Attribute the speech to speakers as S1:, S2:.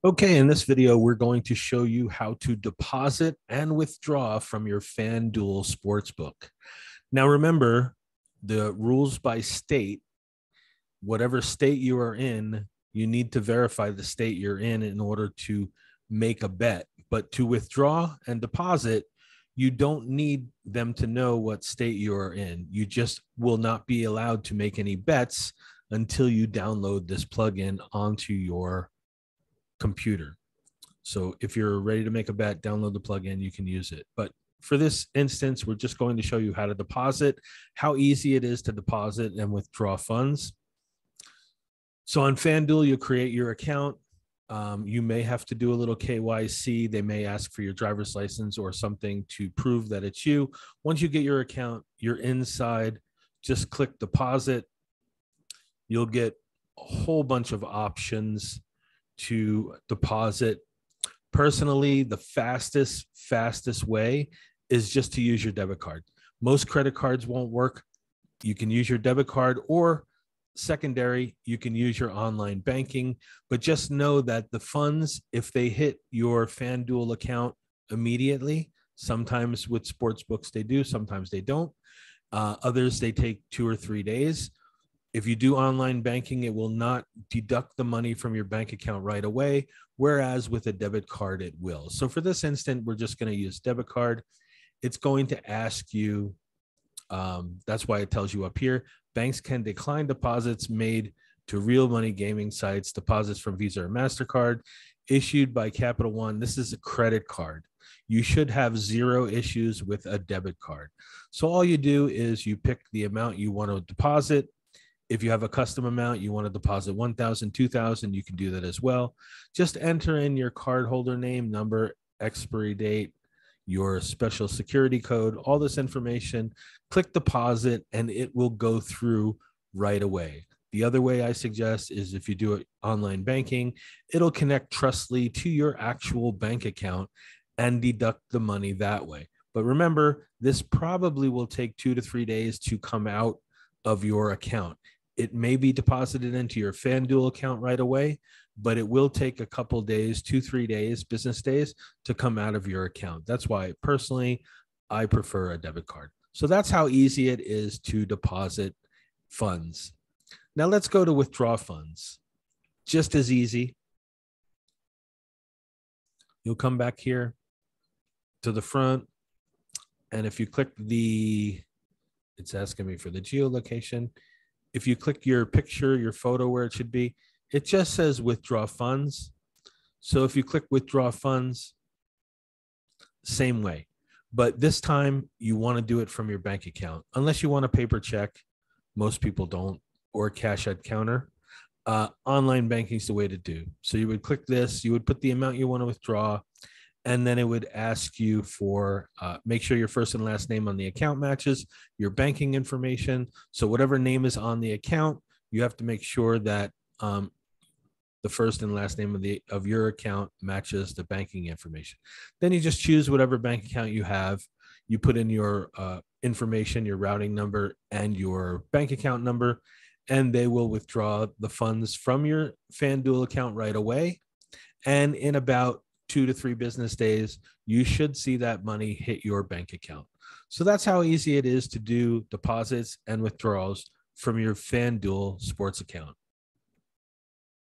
S1: Okay, in this video, we're going to show you how to deposit and withdraw from your Fanduel Sportsbook. Now, remember the rules by state. Whatever state you are in, you need to verify the state you're in order to make a bet. But to withdraw and deposit, you don't need them to know what state you are in. You just will not be allowed to make any bets until you download this plugin onto your computer. So if you're ready to make a bet, download the plugin, you can use it. But for this instance, we're just going to show you how to deposit, how easy it is to deposit and withdraw funds. So on Fanduel, you create your account. You may have to do a little KYC. They may ask for your driver's license or something to prove that it's you. Once you get your account, you're inside, just click deposit. You'll get a whole bunch of options to deposit. Personally, the fastest way is just to use your debit card. Most credit cards won't work. You can use your debit card, or secondary, you can use your online banking, but just know that the funds, if they hit your Fanduel account immediately, sometimes with sports books they do, sometimes they don't. Others, they take 2 or 3 days. If you do online banking, it will not deduct the money from your bank account right away, whereas with a debit card, it will. So for this instant, we're just going to use debit card. It's going to ask you, that's why it tells you up here, banks can decline deposits made to real money gaming sites, deposits from Visa or MasterCard, issued by Capital One. This is a credit card. You should have 0 issues with a debit card. So all you do is you pick the amount you want to deposit. If you have a custom amount, you want to deposit 1,000, 2,000, you can do that as well. Just enter in your cardholder name, number, expiry date, your special security code, all this information, click deposit, and it will go through right away. The other way I suggest is if you do it online banking, it'll connect Trustly to your actual bank account and deduct the money that way. But remember, this probably will take 2 to 3 days to come out of your account. It may be deposited into your Fanduel account right away, but it will take a couple days, 2-3 days, business days, to come out of your account. That's why personally, I prefer a debit card. So that's how easy it is to deposit funds. Now let's go to withdraw funds. Just as easy. You'll come back here to the front, and if you click it's asking me for the geolocation. If you click your picture, your photo where it should be, it just says withdraw funds. So if you click withdraw funds, same way. But this time you want to do it from your bank account. Unless you want a paper check, most people don't, or cash at counter. Online banking is the way to do. So you would click this, you would put the amount you want to withdraw, and then it would ask you for, make sure your first and last name on the account matches your banking information. So whatever name is on the account, you have to make sure that the first and last name of your account matches the banking information. Then you just choose whatever bank account you have. You put in your information, your routing number, and your bank account number, and they will withdraw the funds from your Fanduel account right away. And in about 2 to 3 business days, you should see that money hit your bank account. So that's how easy it is to do deposits and withdrawals from your Fanduel sports account.